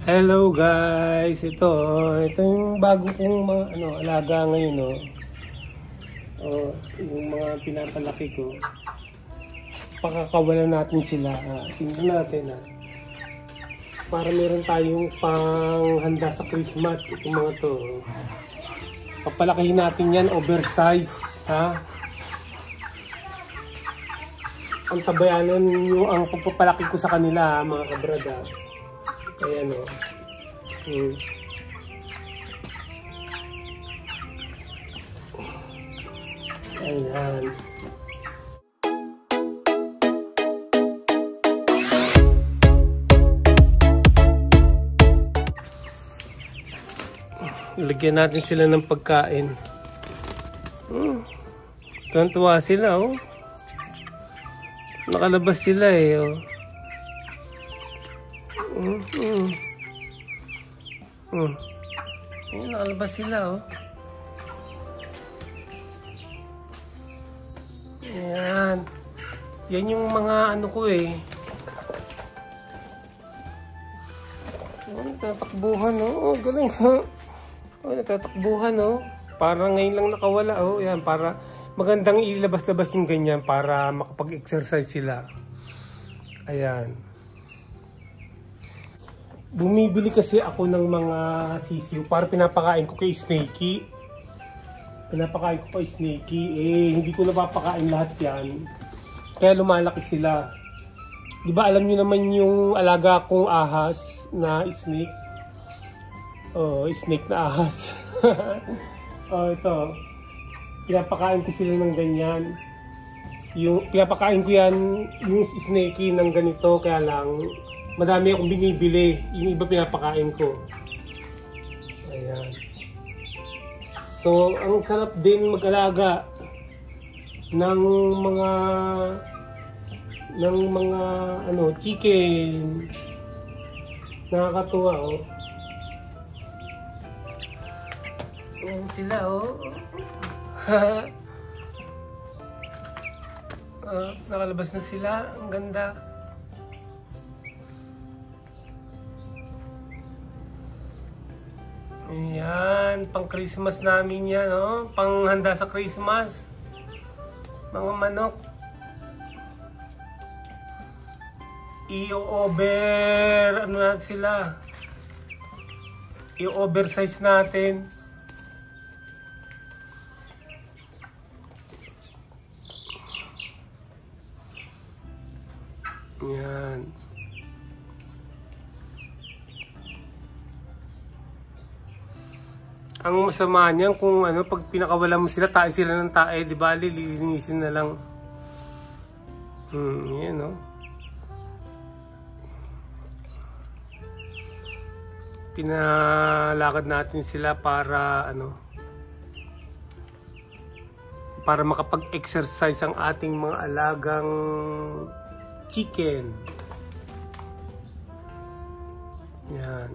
Hello guys, ito yung bago kong mga alaga ngayon yung mga pinapalaki ko. Pakakawalan natin sila. Tingnan natin para meron tayong panghanda sa Christmas itong mga to. Papalakihin natin yan, oversize Ang tabayanan yung ang pagpapalaki ko sa kanila mga kabrada. Ayan Ayan. Lagyan natin sila ng pagkain. Tuwan-tuwa sila Nakalabas sila nakalabas sila Ayan. Yan yung mga ko natatakbuhan galing natatakbuhan parang ngayon lang nakawala yan para magandang ilabas-labas yung ganyan para makapag-exercise sila. Ayan. Bumibili kasi ako ng mga sisiw para pinapakain ko kay Snakey. Pinapakain ko kay Snakey. Hindi ko napapakain lahat yan. Kaya lumalaki sila. Di ba alam nyo naman yung alaga kong ahas na snake? Snake na ahas. Ito. Pinapakain ko sila ng ganyan. Pinapakain ko yan yung Snakey ng ganito, kaya lang madami akong binibili. Yung iba pinapakain ko. Ayan. So, ang sarap din mag-alaga ng mga chicken. Nakakatuwa Ayan sila nakalabas na sila. Ang ganda. Ayan, pang Christmas namin yan pang handa sa Christmas. Mga manok. I-over natin sila. I-oversize natin. Yan. Ang masama niyan kung pag pinakawala mo sila, tae sila ng tae, di ba? Lilinisin na lang. Yan Pinalakad natin sila para para makapag-exercise ang ating mga alagang chicken. Yan.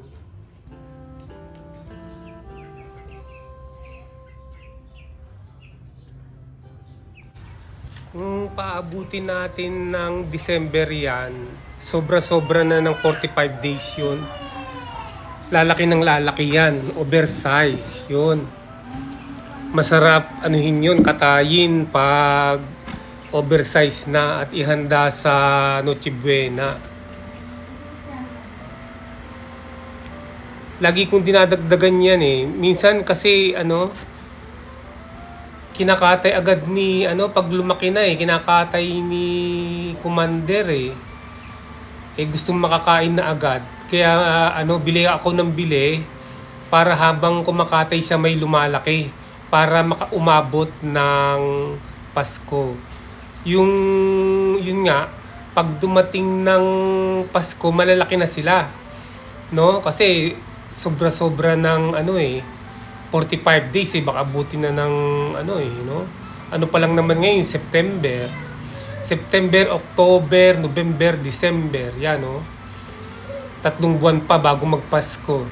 Kung paabutin natin ng December yan, sobra-sobra na ng 45 days yun. Lalaki ng lalaki yan. Oversize yun. Masarap yun, katayin pag oversize na at ihanda sa Noche Buena. Lagi kong dinadagdagan yan Minsan kasi kinakatay agad ni pag lumaki na kinakatay ni Commander gustong makakain na agad. Kaya bili ako ng bili para habang kumakatay siya may lumalaki para makaumabot ng Pasko. Yun nga, pag dumating ng Pasko, malalaki na sila. Kasi sobra-sobra ng 45 days baka abutin na ng pa lang naman ngayon, September, October, November, December, yan 3 buwan pa bago magpasko.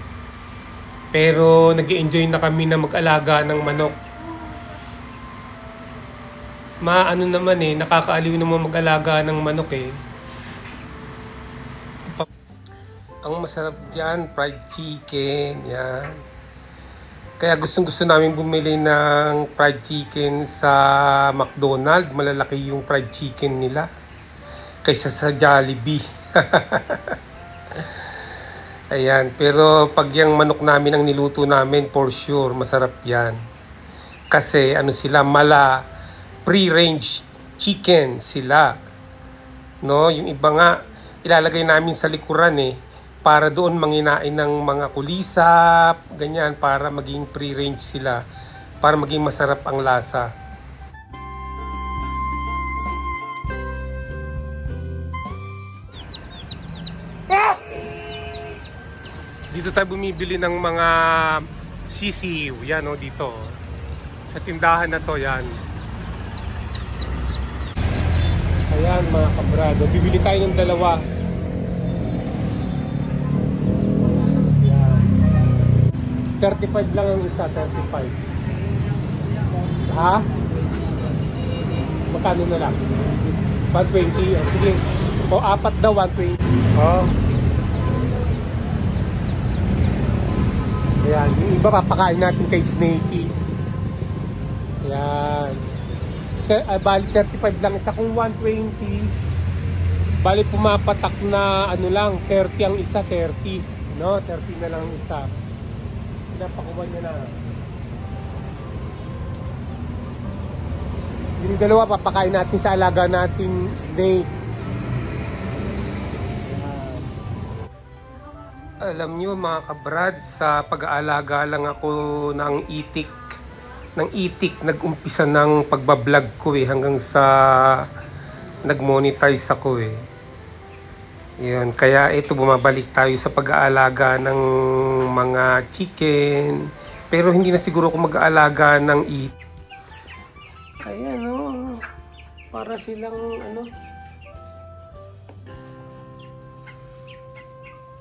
Pero nag-enjoy na kami na mag-alaga ng manok. Naman nakakaaliw naman mag-alaga ng manok Ang masarap dyan, fried chicken. Yan. Kaya gustong-gusto namin bumili ng fried chicken sa McDonald's. Malalaki yung fried chicken nila kaysa sa Jollibee. Ayan, pero pag yung manok namin ang niluto namin, for sure, masarap yan. Kasi ano sila, pre-range chicken sila. No, yung iba nga, ilalagay namin sa likuran para doon manginain ng mga kulisap, ganyan, para maging pre-range sila, para maging masarap ang lasa. Dito tayo bumibili ng mga sisiw, yan dito. Sa tindahan na to, yan. Ayan mga kabrado, bibili tayo ng dalawa. Yan. 35 lang ang isa, 35. Ha? Magkano na lang? 120. Sige. O apat daw, 120. Oh. Ayan, yung iba papakain natin kay Snakey. Ayan. Bali 35 lang isa, kung 120 bali pumapatak na ano lang 30 ang isa, 30 no, 30 na lang ang isa. Pinapakuha niya na. Yung dalawa papakain natin sa alaga nating snake. Alam nyo mga kabrad, sa pag-aalaga lang ako ng itik. Nag-umpisa ng pagbablog ko hanggang sa nag-monetize ako Yun, kaya ito bumabalik tayo sa pag-aalaga ng mga chicken. Pero hindi na siguro ako mag-aalaga ng itik. Ayan para silang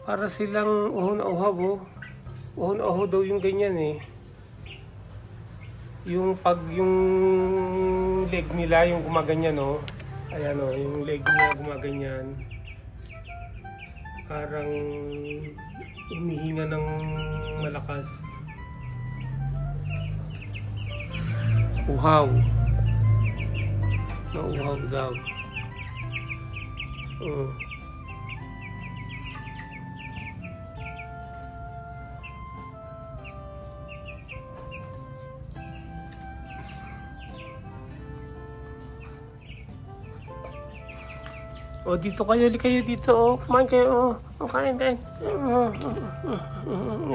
para silang uhon na uhaw uhon na uhaw daw yung ganyan yung leg nila yung gumaganyan ayan yung leg nila gumaganyan, parang humihinga ng malakas. Uhaw na uhaw daw. Dito kayo dito. Kumain kayo. Kain.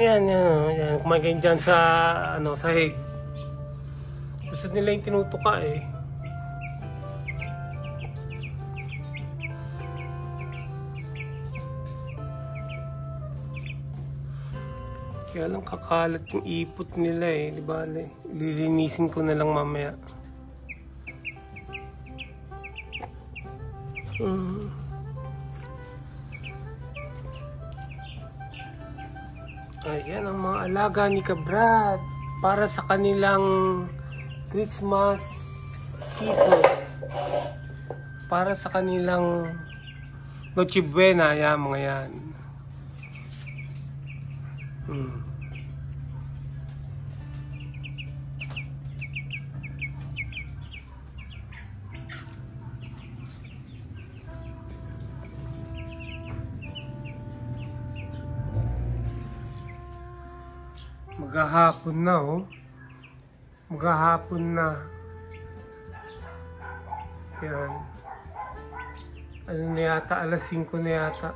Yan. Kumain kayo dyan sa sahig. Gusto nila yung tinutuka Kaya lang kakalat yung ipot nila di ba? Lilinisin ko na lang mamaya. Ayan ang mga alaga ni Kabrad para sa kanilang Christmas season, para sa kanilang Noche Buena. Ayan mga yan. Maghahapon na Maghahapon na. Yan. Ano na yata? Alas 5 na yata.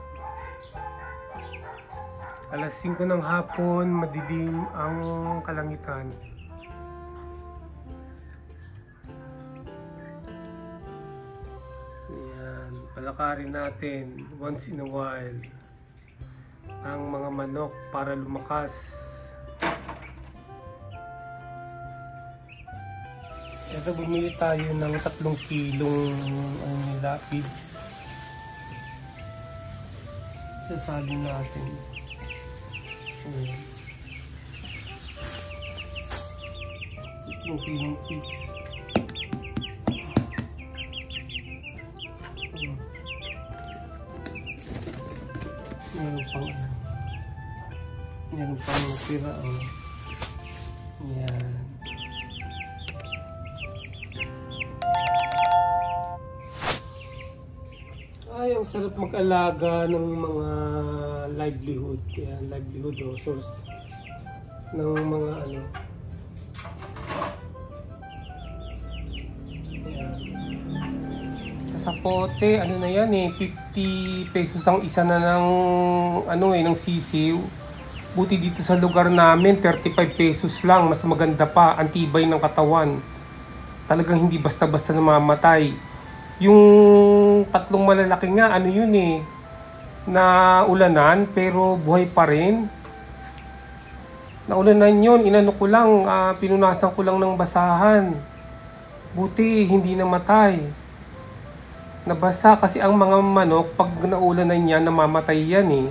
Alas 5 ng hapon, madilim ang kalangitan. Yan. Palakarin natin once in a while ang mga manok para lumakas. Ito, bumili tayo ng 3 kilong lapid. Sasalin natin. Ayan. 3 kilong pigs. Ayan, pang meron pang natira, oh. Yan. Ay, ang sarap mag-alaga ng mga livelihood. Kaya livelihood o source ng mga ano. Ayan. Sa sapote, ano na yan eh, 50 pesos ang isa na ng ano eh, ng sisiw. Buti dito sa lugar namin, 35 pesos lang. Mas maganda pa, antibay ng katawan. Talagang hindi basta-basta namamatay. Yung tatlong malalaki nga, ano yun eh, na ulanan pero buhay pa rin. Naulanan yun, inano ko lang, pinunasan ko lang ng basahan. Buti, hindi namatay. Nabasa kasi ang mga manok, pag naulanan yan, namamatay yan eh.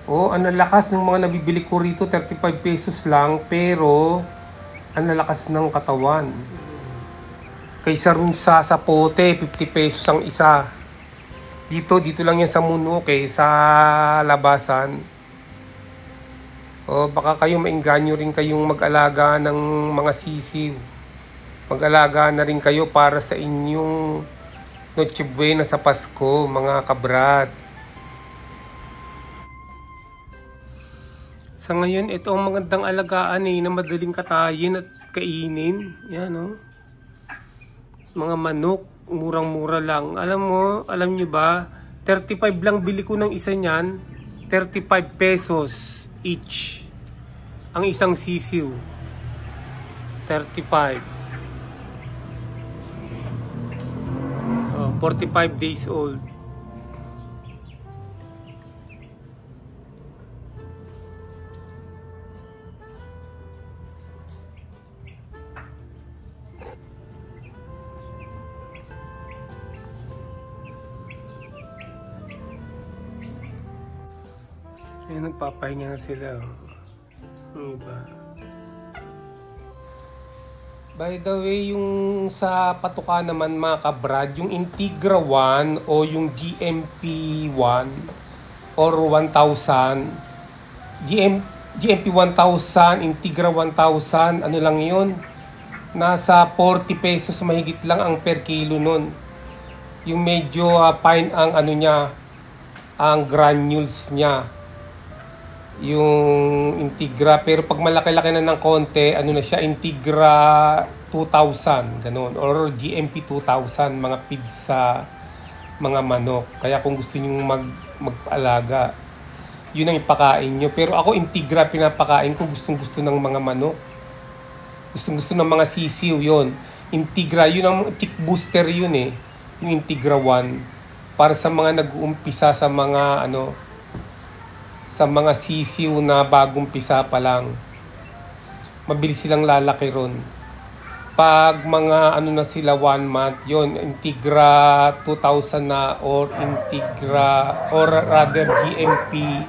Oh, ang lalakas ng mga nabibili ko rito, 35 pesos lang, pero ang lalakas ng katawan. Kaysa rin sa sapote, 50 pesos ang isa. Dito lang yan sa Munok eh, sa labasan. O baka kayo maingganyo rin kayong mag-alaga ng mga sisiw. Mag-alaga na rin kayo para sa inyong Noche Buena sa Pasko, mga kabrat. Sa ngayon, ito ang magandang alagaan eh, na madaling katayin at kainin. Yan o. Mga manok, murang-mura lang. Alam nyo ba, 35 lang bili ko ng isa niyan, 35 pesos each. Ang isang sisiw, 35. 45 days old. Kaya nagpapahinga na sila. Ang iba. By the way, yung sa patuka naman mga kabrad, yung Integra 1 o yung GMP 1 or 1000, GMP 1000, Integra 1000, ano lang yun? Nasa 40 pesos mahigit lang ang per kilo nun. Yung medyo fine ang ano niya, ang granules niya. Yung Integra, pero pag malaki-laki na ng konti, ano na siya, Integra 2000, ganun, or GMP 2000, mga pigs sa mga manok. Kaya kung gusto niyo mag-alaga, yun ang ipakain nyo. Pero ako Integra pinapakain ko, gustong-gusto ng mga manok. Gustong-gusto ng mga sisiw, yun. Integra, yun ang chick booster yun eh. Yung Integra 1. Para sa mga nag-uumpisa sa mga ano, sa mga sisiw na bagong pisa pa lang. Mabilis silang lalaki ron. Pag mga ano na sila 1 month, yon Integra 2000 na or Integra or rather GMP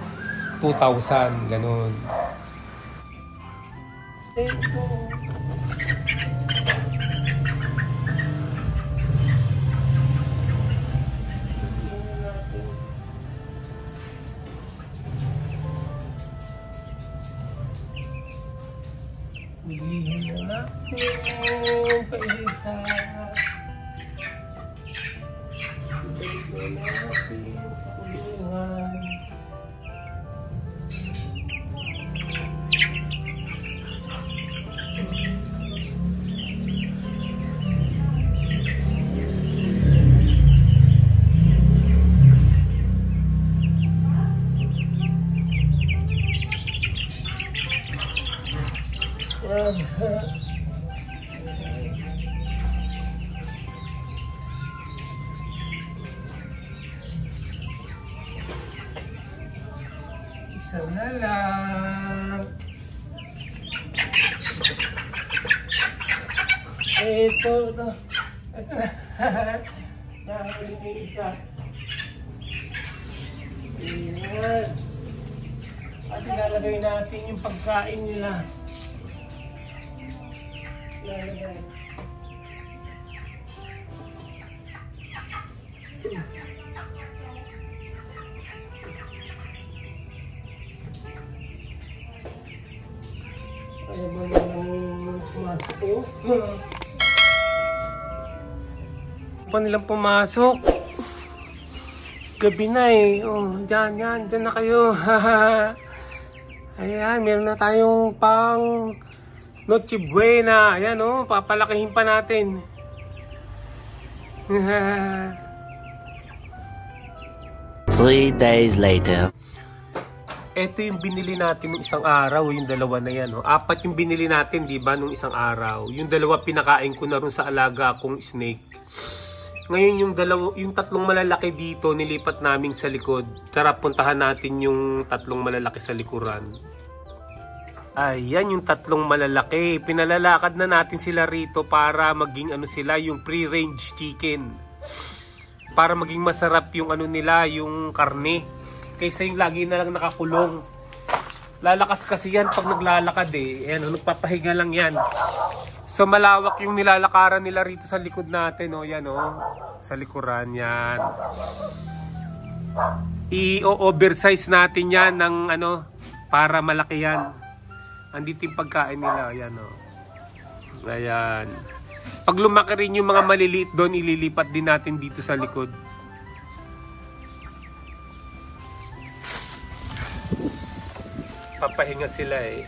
2000, ganun. Bilihin na natin pa-isa. Bilihin na natin sa kulungan. Isa na lang. Ito na. Nakakalik yung isa. Ayan. At ilalagay natin yung pagkain nila. Ilalagay. Ayaw ba naman pumasok ko? Pa nilang pumasok. Gabi na eh. Oh, dyan na kayo. Ayan, meron na tayong pang Noche Buena. Ayan oh, papalakihin pa natin. 3 days later. Ito yung binili natin nung isang araw, yung dalawa na yan. Oh. 4 yung binili natin, di ba, nung isang araw. Yung dalawa pinakain ko na rin sa alaga kong snake. Ngayon yung 3 malalaki dito, nilipat namin sa likod. Tara, puntahan natin yung 3 malalaki sa likuran. Ayan yung 3 malalaki. Pinalalakad na natin sila rito para maging sila, yung pre-range chicken. Para maging masarap yung nila, yung karne. Kaysa yung lagi na lang nakakulong. Lalakas kasi yan pag naglalakad eh. Ayan, nagpapahinga lang yan. So malawak yung nilalakaran nila rito sa likod natin. O yan o. Sa likuran yan. I-oversize natin yan ng para malaki yan. Andito yung pagkain nila. Ayan o. Ayan. Pag lumaki rin yung mga maliliit doon, ililipat din natin dito sa likod. Papahinga sila eh.